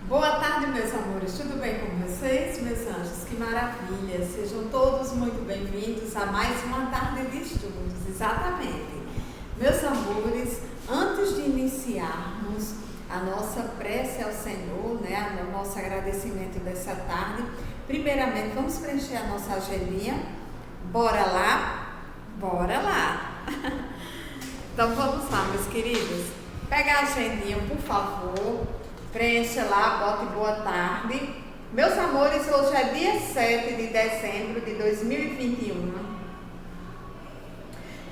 Boa tarde, meus amores. Tudo bem com vocês, meus anjos? Que maravilha! Sejam todos muito bem-vindos a mais uma tarde de estudos. Exatamente. Meus amores, antes de iniciarmos a nossa prece ao Senhor, né, o nosso agradecimento dessa tarde, primeiramente vamos preencher a nossa agendinha. Bora lá? Bora lá! Então vamos lá, meus queridos. Pega a agendinha, por favor. Preencha lá, bote boa tarde. Meus amores, hoje é dia 7 de dezembro de 2021.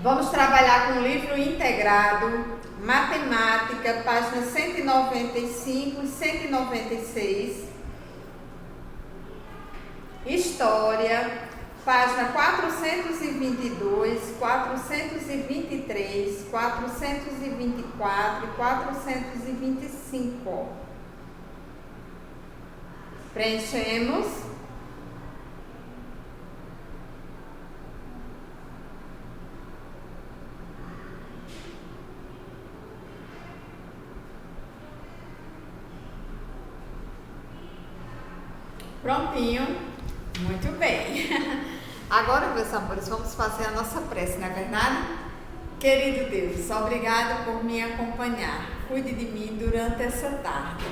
Vamos trabalhar com o livro integrado, matemática, páginas 195 e 196. História, página 422, 423, 424 e 425. Preenchemos. Prontinho. Muito bem. Agora, meus amores, vamos fazer a nossa prece, não é verdade? Querido Deus, obrigado por me acompanhar. Cuide de mim durante essa tarde.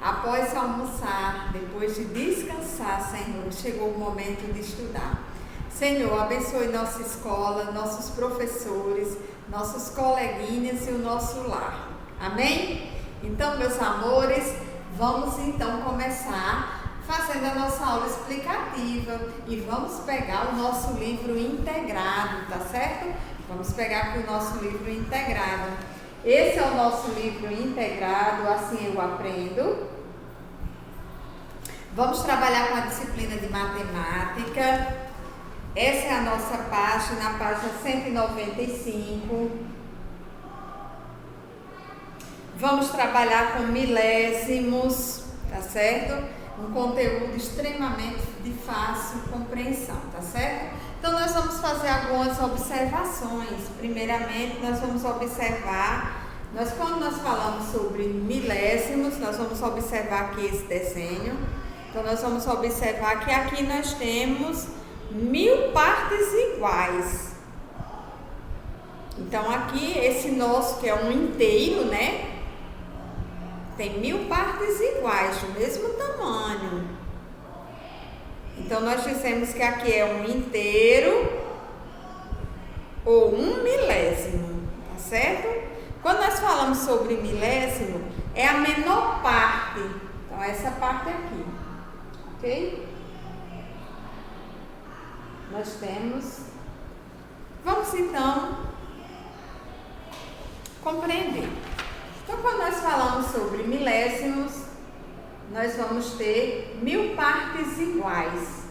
Após almoçar, depois de descansar, Senhor, chegou o momento de estudar. Senhor, abençoe nossa escola, nossos professores, nossos coleguinhas e o nosso lar. Amém? Então, meus amores, vamos então começar fazendo a nossa aula explicativa e vamos pegar o nosso livro integrado, tá certo? Vamos pegar aqui o nosso livro integrado. Esse é o nosso livro integrado, assim eu aprendo. Vamos trabalhar com a disciplina de matemática. Essa é a nossa página, a página 195. Vamos trabalhar com milésimos, tá certo? Um conteúdo extremamente de fácil compreensão, tá certo? Então, nós vamos fazer algumas observações. Primeiramente, nós vamos observar, quando nós falamos sobre milésimos, nós vamos observar aqui esse desenho. Então, nós vamos observar que aqui nós temos 1000 partes iguais. Então, aqui, esse nosso, que é um inteiro, né? Tem 1000 partes iguais, do mesmo tamanho. Então, nós dizemos que aqui é um inteiro ou um milésimo, tá certo? Quando nós falamos sobre milésimo, é a menor parte. Então, essa parte aqui, ok? Nós temos... Vamos, então, compreender. Então, quando nós falamos sobre milésimos, nós vamos ter 1000 partes iguais.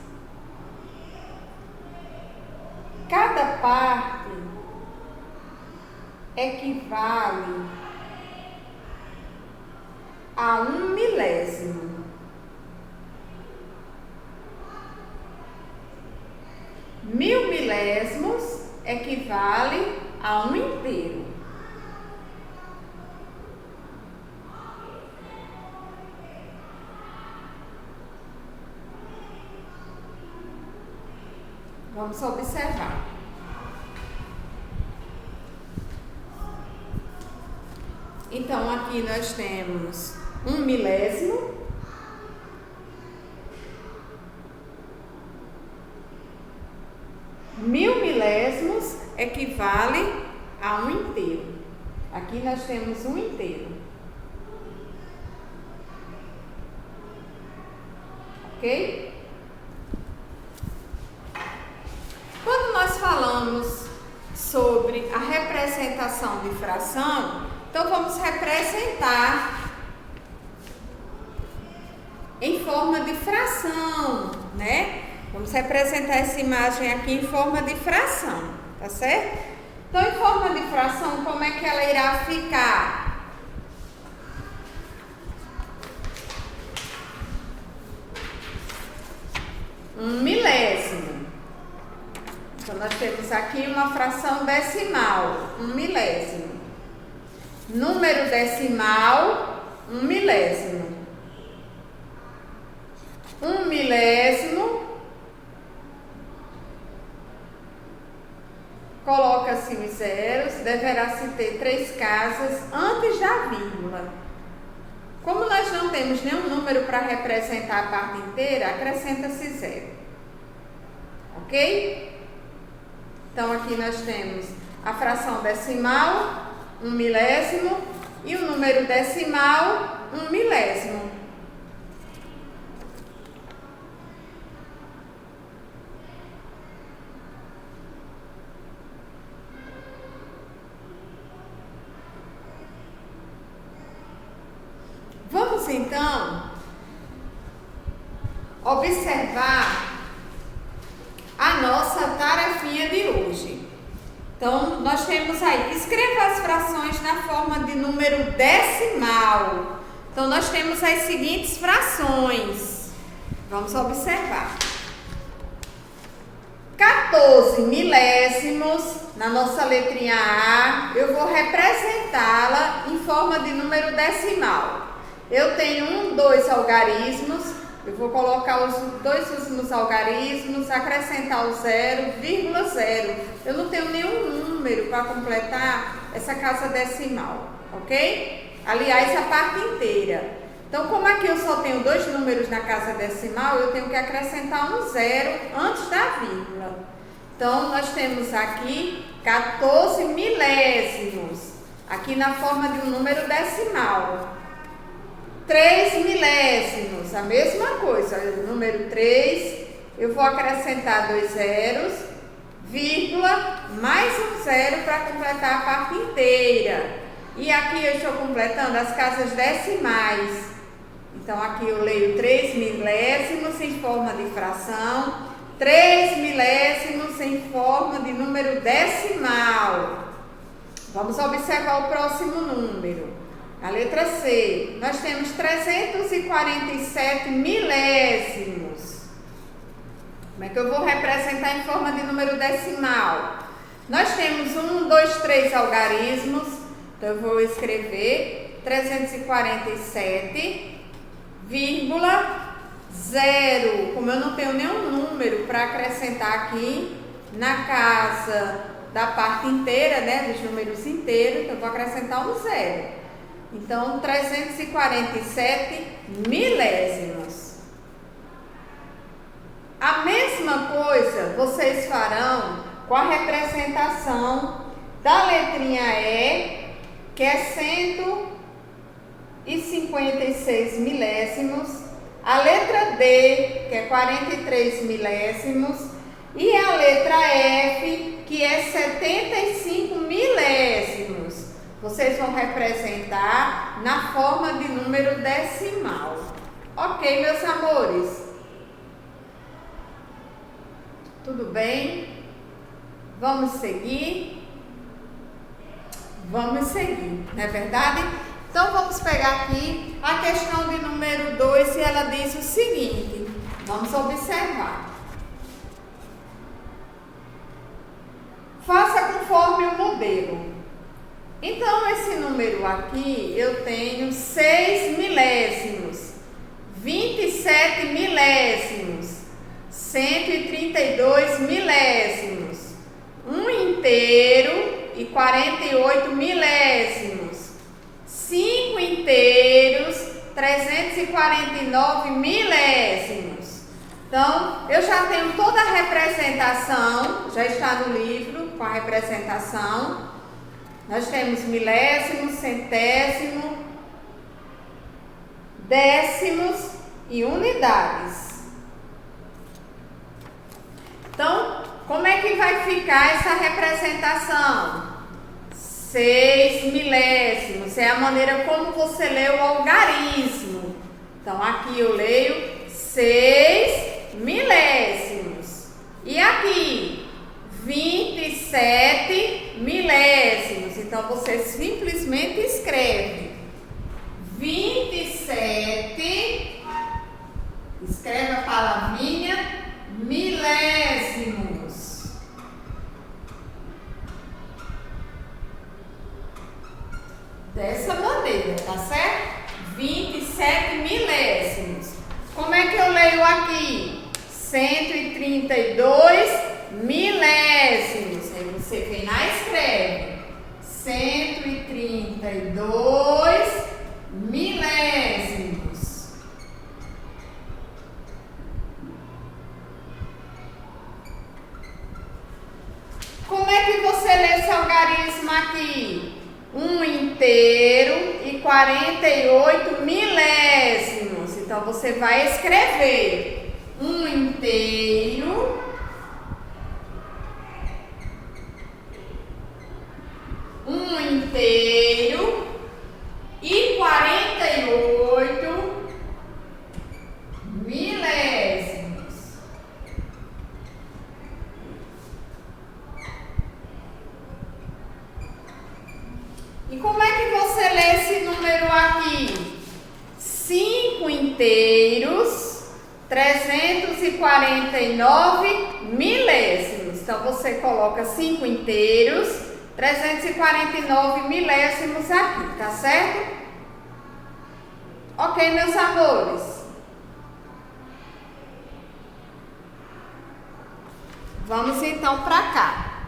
Cada parte equivale a 1 milésimo. Mil milésimos equivale a um inteiro. Vamos observar. Então, aqui nós temos 1 milésimo. Mil milésimos equivale a um inteiro. Aqui nós temos um inteiro. Ok? Quando nós falamos sobre a representação de fração, então vamos representar em forma de fração, né? Vamos representar essa imagem aqui em forma de fração, tá certo? Então, em forma de fração, como é que ela irá ficar? Um milésimo. Então, nós temos aqui uma fração decimal, 1 milésimo. Número decimal, 1 milésimo. 1 milésimo, coloca-se os zeros, deverá-se ter 3 casas antes da vírgula. Como nós não temos nenhum número para representar a parte inteira, acrescenta-se 0. Ok? Então, aqui nós temos a fração decimal, 1 milésimo, e o número decimal, 1 milésimo. Vamos então observar a nossa tarefinha de hoje. Então, nós temos aí, escreva as frações na forma de número decimal. Então, nós temos as seguintes frações. Vamos observar. 14 milésimos, na nossa letrinha A, eu vou representá-la em forma de número decimal. Eu tenho 2 algarismos, eu vou colocar os 2 últimos algarismos, acrescentar o 0, vírgula 0. Eu não tenho nenhum número para completar essa casa decimal, ok? Aliás, a parte inteira. Então, como aqui eu só tenho 2 números na casa decimal, eu tenho que acrescentar um 0 antes da vírgula. Então, nós temos aqui 14 milésimos, aqui na forma de um número decimal. 3 milésimos, a mesma coisa, o número 3, eu vou acrescentar 2 zeros, vírgula, mais um 0 para completar a parte inteira. E aqui eu estou completando as casas decimais. Então, aqui eu leio 3 milésimos em forma de fração, 3 milésimos em forma de número decimal. Vamos observar o próximo número. A letra C, nós temos 347 milésimos. Como é que eu vou representar em forma de número decimal? Nós temos 1, 2, 3 algarismos. Então, eu vou escrever 347, vírgula, 0. Como eu não tenho nenhum número para acrescentar aqui na casa da parte inteira, né, dos números inteiros, então eu vou acrescentar um 0. Então, 347 milésimos. A mesma coisa vocês farão com a representação da letrinha E, que é 156 milésimos, a letra D, que é 43 milésimos, e a letra F, que é 75 milésimos. Vocês vão representar na forma de número decimal. Ok, meus amores? Tudo bem? Vamos seguir? Vamos seguir, não é verdade? Então, vamos pegar aqui a questão de número 2 e ela diz o seguinte. Vamos observar. Faça conforme o modelo. Então, esse número aqui, eu tenho 6 milésimos, 27 milésimos, 132 milésimos, 1 inteiro e 48 milésimos, 5 inteiros, 349 milésimos. Então, eu já tenho toda a representação, já está no livro com a representação. Nós temos milésimo, centésimo, décimos e unidades. Então, como é que vai ficar essa representação? 6 milésimos, é a maneira como você lê o algarismo. Então, aqui eu leio 6 milésimos. E aqui, 27 milésimos. Então, você simplesmente escreve 27, escreve a palavrinha milésimos. Dessa maneira, tá certo? 27 milésimos. Como é que eu leio aqui? 132 milésimos. Aí você vem lá e escreve. 132 milésimos. Como é que você lê esse algarismo aqui? 1 inteiro e 48 milésimos. Então você vai escrever 1 inteiro e 48 milésimos. E como é que você lê esse número aqui? 5 inteiros, 349 milésimos. Então você coloca 5 inteiros, 349 milésimos aqui, tá certo? Ok, meus amores? Vamos então para cá.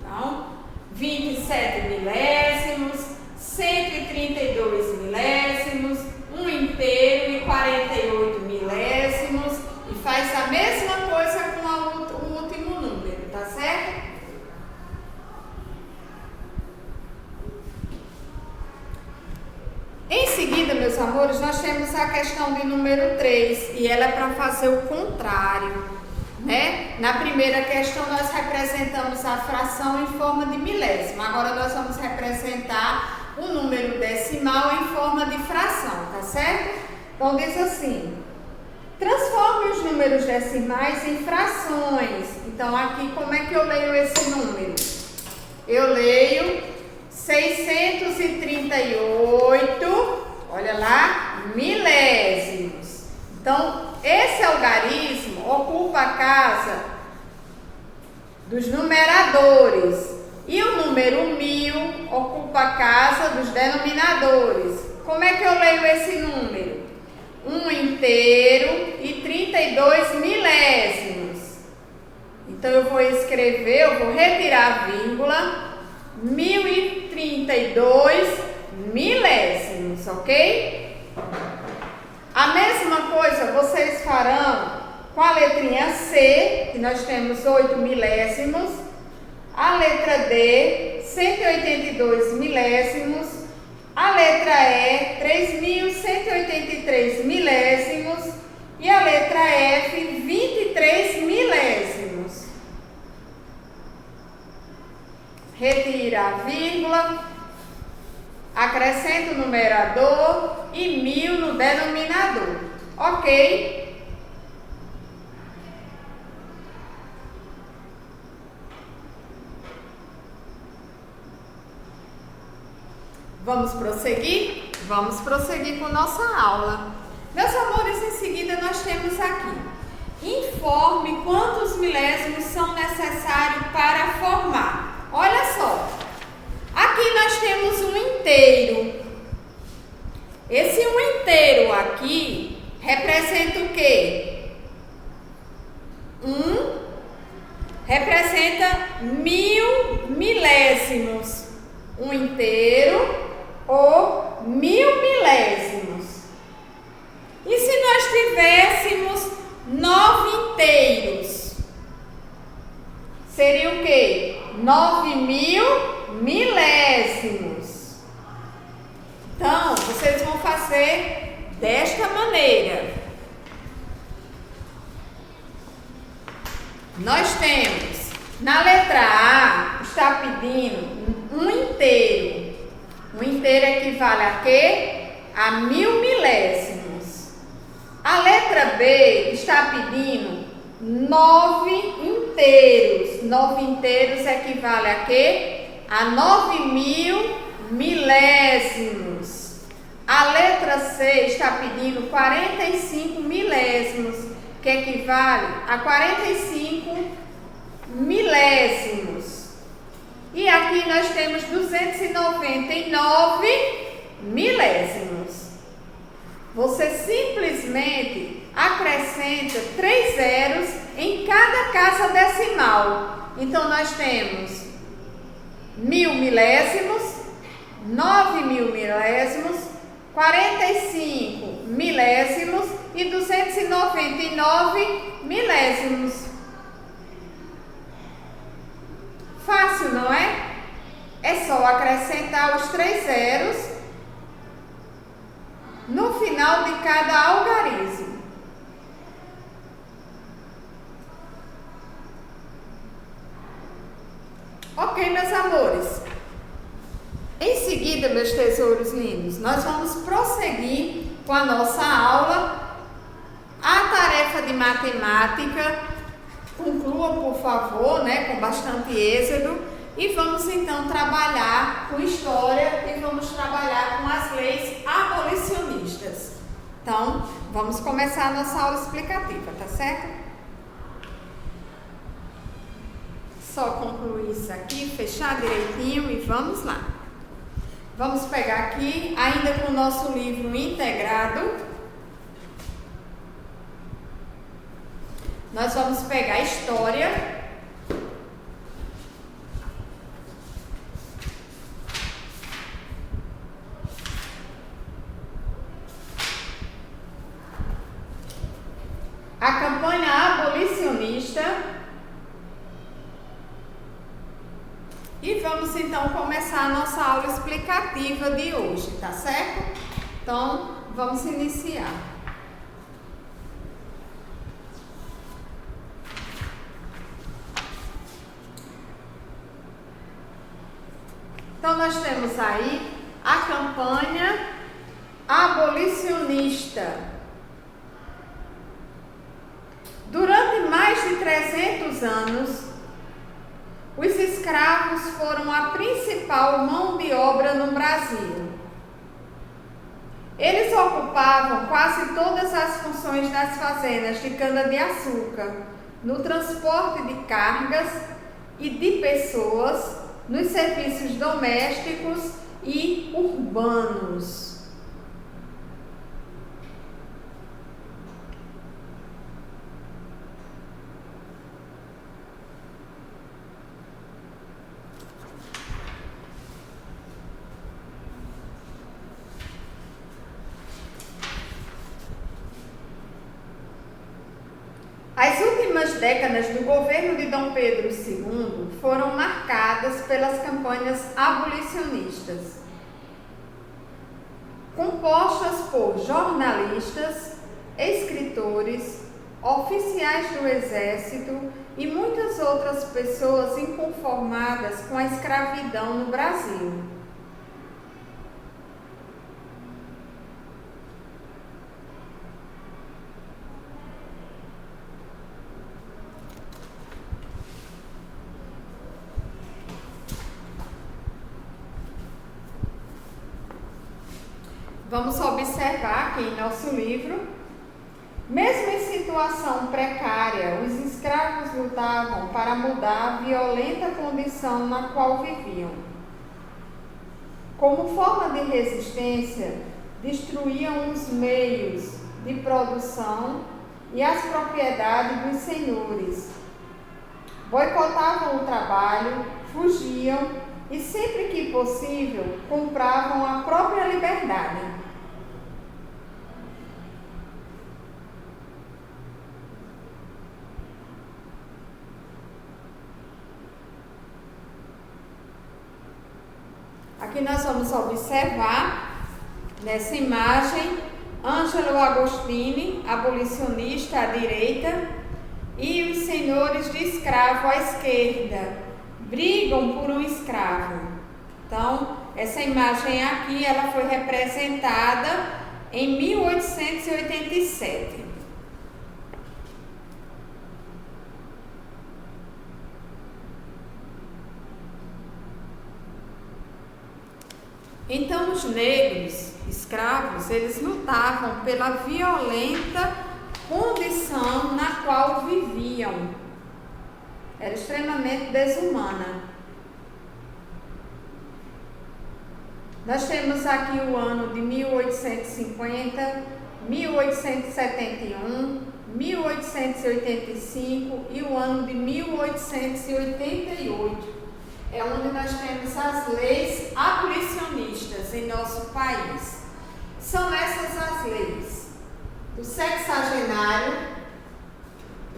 Então, 27 milésimos, 132 milésimos, 1 inteiro e 48 milésimos. E faz a mesma coisa com o último número, tá certo? Em seguida, meus amores, nós temos a questão de número 3 e ela é para fazer o contrário, né? Na primeira questão nós representamos a fração em forma de milésimo, agora nós vamos representar o número decimal em forma de fração, tá certo? Então diz assim, transforme os números decimais em frações. Então aqui como é que eu leio esse número? Eu leio 638, olha lá, milésimos. Então, esse algarismo ocupa a casa dos numeradores e o número 1000 ocupa a casa dos denominadores. Como é que eu leio esse número? 1 inteiro e 32 milésimos. Então, eu vou escrever, eu vou retirar a vírgula, 1032 milésimos, ok? A mesma coisa vocês farão com a letrinha C, que nós temos 8 milésimos, a letra D, 182 milésimos, a letra E, 3.183 milésimos e a letra F, 23 milésimos. Retira a vírgula, acrescenta o numerador e 1000 no denominador, ok? Vamos prosseguir? Vamos prosseguir com nossa aula. Meus amores, em seguida nós temos aqui, informe quantos milésimos são necessários para formar. Olha só, aqui nós temos um inteiro. Esse um inteiro aqui representa o quê? Representa 1000 milésimos. Um inteiro ou 1000 milésimos. E se nós tivéssemos 9 inteiros? Seria o quê? 9.000 milésimos. Então, vocês vão fazer desta maneira. Nós temos, na letra A, está pedindo um inteiro. Um inteiro equivale a quê? A 1000 milésimos. A letra B está pedindo 9 inteiros. 9 inteiros equivale a quê? A 9.000 milésimos. A letra C está pedindo 45 milésimos, que equivale a 45 milésimos. E aqui nós temos 299 milésimos. Você simplesmente acrescenta 3 zeros em cada casa decimal. Então, nós temos 1000 milésimos, 9.000 milésimos, 45 milésimos e 299 milésimos. Fácil, não é? É só acrescentar os 3 zeros no final de cada algarismo. Ok, meus amores. Em seguida, meus tesouros lindos, nós vamos prosseguir com a nossa aula. A tarefa de matemática, conclua, por favor, né, com bastante êxito. E vamos então trabalhar com história e vamos trabalhar com as leis abolicionistas. Então, vamos começar a nossa aula explicativa, tá certo? Só concluir isso aqui, fechar direitinho e vamos lá. Vamos pegar aqui, ainda com o nosso livro integrado. Nós vamos pegar a história. A campanha abolicionista. E vamos então começar a nossa aula explicativa de hoje, tá certo? Então, vamos iniciar. Então, nós temos aí a campanha abolicionista. Durante mais de 300 anos, os escravos foram a principal mão de obra no Brasil. Eles ocupavam quase todas as funções das fazendas de cana-de-açúcar, no transporte de cargas e de pessoas, nos serviços domésticos e urbanos. As últimas décadas do governo de Dom Pedro II foram marcadas pelas campanhas abolicionistas, compostas por jornalistas, escritores, oficiais do exército e muitas outras pessoas inconformadas com a escravidão no Brasil. Vamos observar aqui em nosso livro. Mesmo em situação precária, os escravos lutavam para mudar a violenta condição na qual viviam. Como forma de resistência, destruíam os meios de produção e as propriedades dos senhores. Boicotavam o trabalho, fugiam e, sempre que possível, compravam a própria liberdade. Aqui nós vamos observar, nessa imagem, Ângelo Agostini, abolicionista à direita, e os senhores de escravo à esquerda, brigam por um escravo. Então, essa imagem aqui, ela foi representada em 1887. Então, os negros escravos, eles lutavam pela violenta condição na qual viviam. Era extremamente desumana. Nós temos aqui o ano de 1850, 1871, 1885 e o ano de 1888. É onde nós temos as leis abolicionistas em nosso país. São essas as leis: do sexagenário,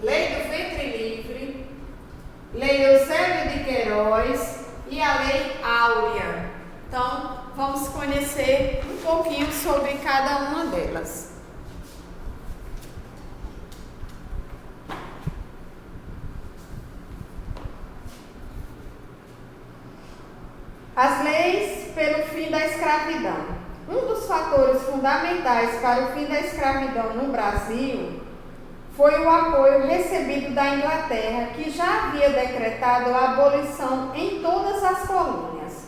lei do ventre livre, lei Eusébio de Queiroz e a lei Áurea. Então, vamos conhecer um pouquinho sobre cada uma delas. As leis pelo fim da escravidão. Um dos fatores fundamentais para o fim da escravidão no Brasil foi o apoio recebido da Inglaterra, que já havia decretado a abolição em todas as colônias.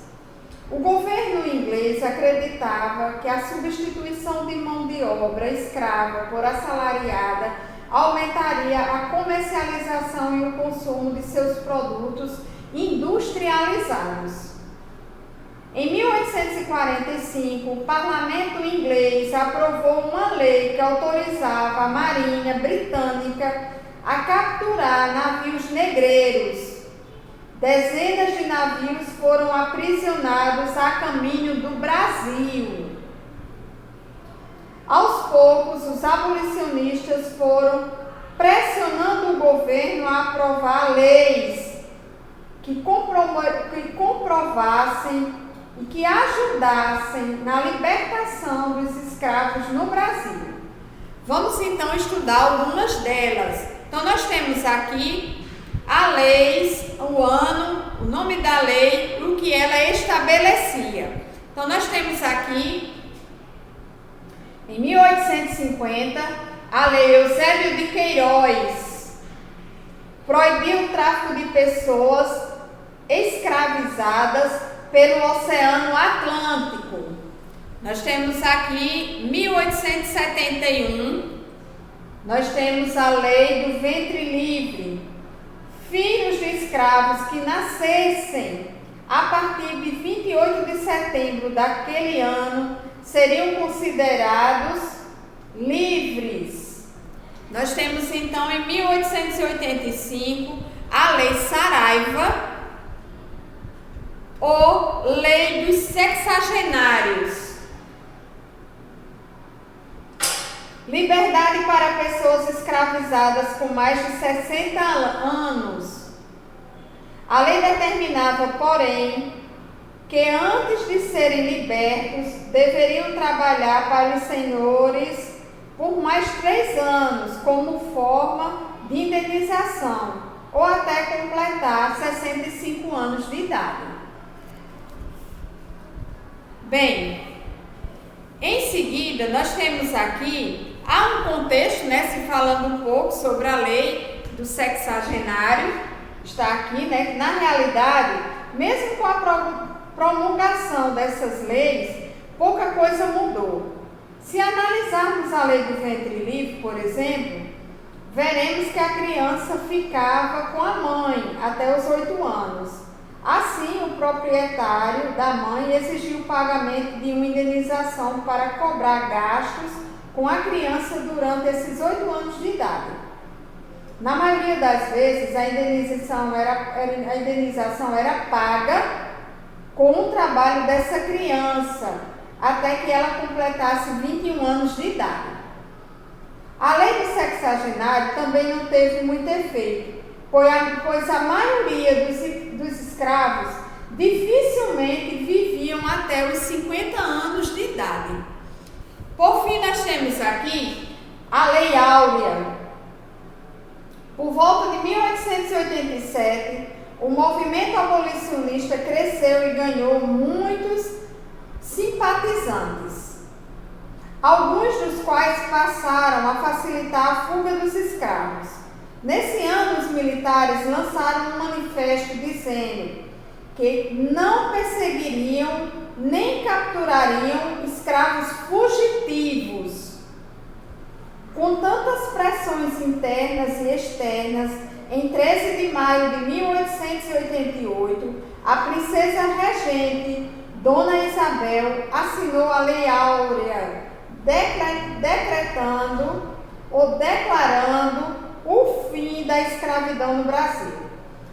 O governo inglês acreditava que a substituição de mão de obra escrava por assalariada aumentaria a comercialização e o consumo de seus produtos industrializados. Em 1845, o parlamento inglês aprovou uma lei que autorizava a Marinha Britânica a capturar navios negreiros. Dezenas de navios foram aprisionados a caminho do Brasil. Aos poucos, os abolicionistas foram pressionando o governo a aprovar leis que comprovassem e que ajudassem na libertação dos escravos no Brasil. Vamos então estudar algumas delas. Então nós temos aqui a lei, o ano, o nome da lei, o que ela estabelecia. Então nós temos aqui, em 1850, a lei Eusébio de Queiroz proibiu o tráfico de pessoas escravizadas pelo Oceano Atlântico. Nós temos aqui 1871, nós temos a lei do ventre livre. Filhos de escravos que nascessem a partir de 28 de setembro daquele ano seriam considerados livres. Nós temos então em 1885 a lei Saraiva, ou lei dos sexagenários. Liberdade para pessoas escravizadas com mais de 60 anos. A lei determinava, porém, que antes de serem libertos, deveriam trabalhar para os senhores por mais 3 anos, como forma de indenização, ou até completar 65 anos de idade. Bem, em seguida nós temos aqui, há um contexto, se falando um pouco sobre a lei do sexagenário, está aqui, que na realidade, mesmo com a promulgação dessas leis, pouca coisa mudou. Se analisarmos a lei do ventre livre, por exemplo, veremos que a criança ficava com a mãe até os 8 anos. Assim, o proprietário da mãe exigiu o pagamento de uma indenização para cobrar gastos com a criança durante esses 8 anos de idade. Na maioria das vezes, a indenização era paga com o trabalho dessa criança, até que ela completasse 21 anos de idade. A lei do sexagenário também não teve muito efeito, pois a maioria dos escravos dificilmente viviam até os 50 anos de idade. Por fim, nós temos aqui a Lei Áurea. Por volta de 1887, o movimento abolicionista cresceu e ganhou muitos simpatizantes, alguns dos quais passaram a facilitar a fuga dos escravos. Nesse ano, os militares lançaram um manifesto dizendo que não perseguiriam nem capturariam escravos fugitivos. Com tantas pressões internas e externas, em 13 de maio de 1888, a princesa regente, Dona Isabel, assinou a Lei Áurea, decretando ou declarando o fim da escravidão no Brasil.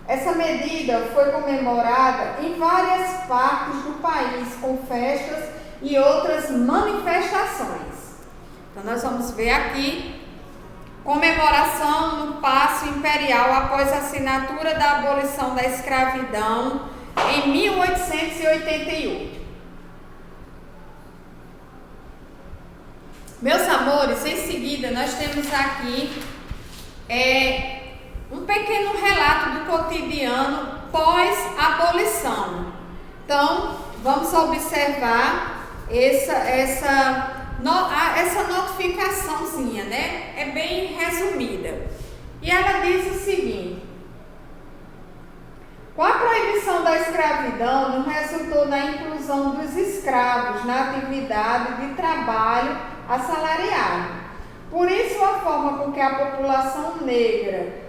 Essa medida foi comemorada em várias partes do país com festas e outras manifestações. Então nós vamos ver aqui comemoração no Paço Imperial após a assinatura da abolição da escravidão em 1888. Meus amores, em seguida nós temos aqui um pequeno relato do cotidiano pós-abolição. Então, vamos observar essa notificaçãozinha, né? É bem resumida. E ela diz o seguinte: com a proibição da escravidão, não resultou na inclusão dos escravos na atividade de trabalho assalariado. Por isso, a forma com que a população negra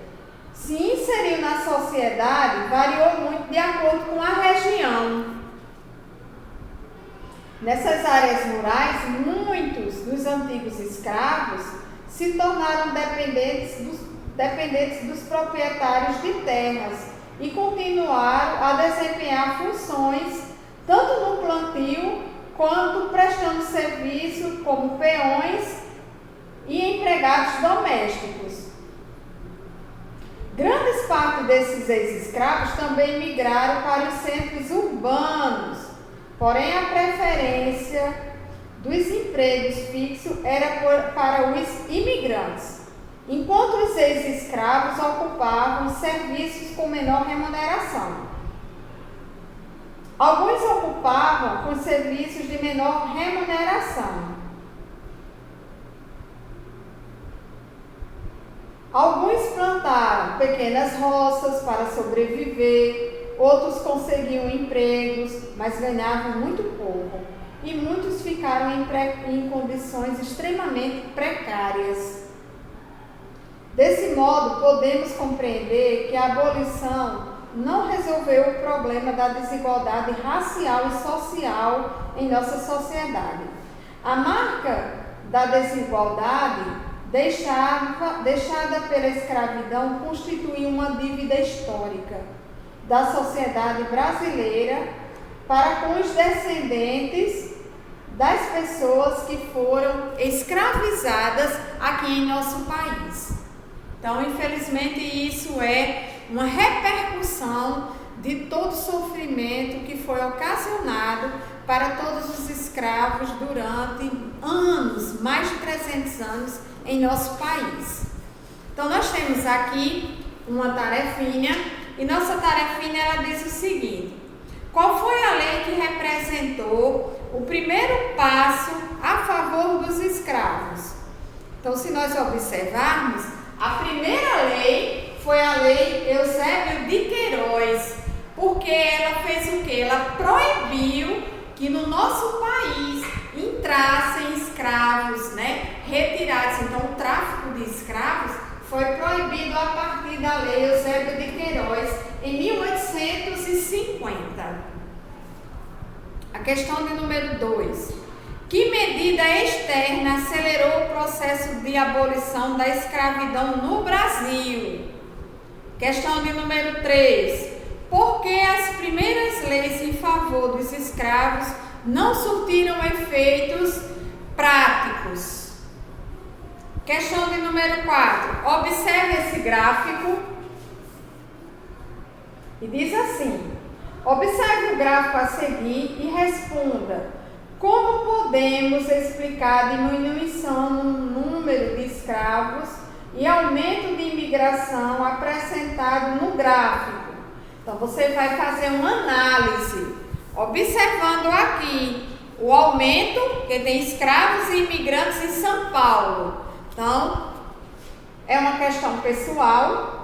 se inseriu na sociedade variou muito de acordo com a região. Nessas áreas rurais, muitos dos antigos escravos se tornaram dependentes dos proprietários de terras e continuaram a desempenhar funções tanto no plantio quanto prestando serviço como peões e empregados domésticos. Grandes partes desses ex-escravos também migraram para os centros urbanos, porém a preferência dos empregos fixos era para os imigrantes, enquanto os ex-escravos ocupavam serviços com menor remuneração. Alguns ocupavam com serviços de menor remuneração. Alguns plantaram pequenas roças para sobreviver, outros conseguiam empregos, mas ganhavam muito pouco, e muitos ficaram em condições extremamente precárias. Desse modo, podemos compreender que a abolição não resolveu o problema da desigualdade racial e social em nossa sociedade. A marca da desigualdade deixada pela escravidão constitui uma dívida histórica da sociedade brasileira para com os descendentes das pessoas que foram escravizadas aqui em nosso país. Então, infelizmente, isso é uma repercussão de todo o sofrimento que foi ocasionado para todos os escravos durante anos, mais de 300 anos, em nosso país. Então, nós temos aqui uma tarefinha, e nossa tarefinha ela diz o seguinte: qual foi a lei que representou o primeiro passo a favor dos escravos? Então, se nós observarmos, a primeira lei foi a lei Eusébio de Queiroz, porque ela fez o quê? Ela proibiu que no nosso país entrassem escravos, né, retirados. Então, o tráfico de escravos foi proibido a partir da lei Eusébio de Queiroz em 1850. A questão de número 2. Que medida externa acelerou o processo de abolição da escravidão no Brasil? Questão de número 3. Por que as primeiras leis em favor dos escravos não surtiram efeitos práticos? Questão de número 4. Observe esse gráfico e diz assim: observe o gráfico a seguir e responda: como podemos explicar a diminuição no número de escravos e aumento de imigração apresentado no gráfico? Então, você vai fazer uma análise, observando aqui o aumento, que tem escravos e imigrantes em São Paulo. Então, é uma questão pessoal.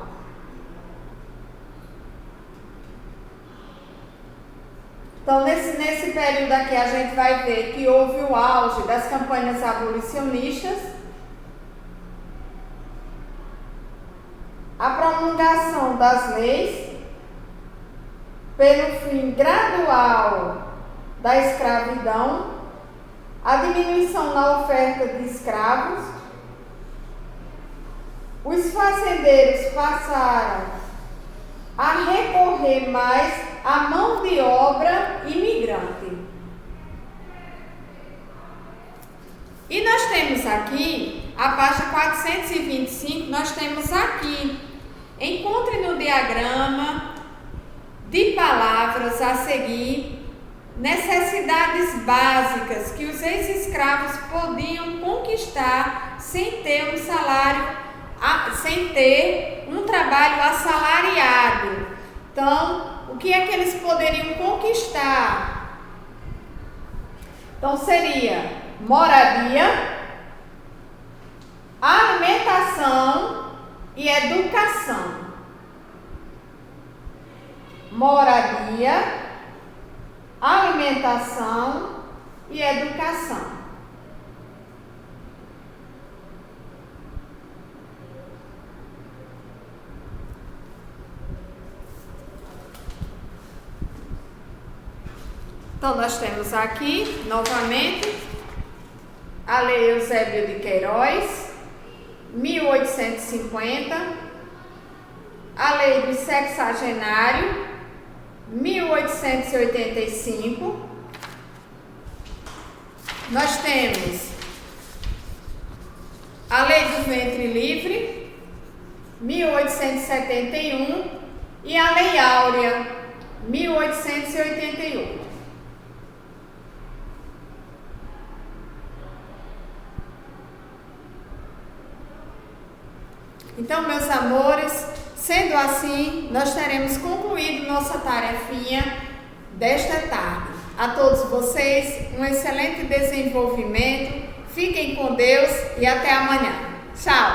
Então, nesse período aqui, a gente vai ver que houve o auge das campanhas abolicionistas, a promulgação das leis, pelo fim gradual da escravidão a diminuição na oferta de escravos. Os fazendeiros passaram a recorrer mais à mão de obra imigrante. E nós temos aqui, a página 425, nós temos aqui, encontre no diagrama de palavras a seguir, necessidades básicas que os ex-escravos podiam conquistar sem ter um salário, sem ter um trabalho assalariado. Então, o que é que eles poderiam conquistar? Então, seria moradia, alimentação e educação. Moradia, alimentação e educação. Então, nós temos aqui, novamente, a Lei Eusébio de Queiroz, 1850, a Lei do Sexagenário, 1885. Nós temos a Lei do Ventre Livre, 1871, e a Lei Áurea, 1888. Então, meus amores, sendo assim, nós teremos concluído nossa tarefinha desta tarde. A todos vocês, um excelente desenvolvimento. Fiquem com Deus e até amanhã. Tchau!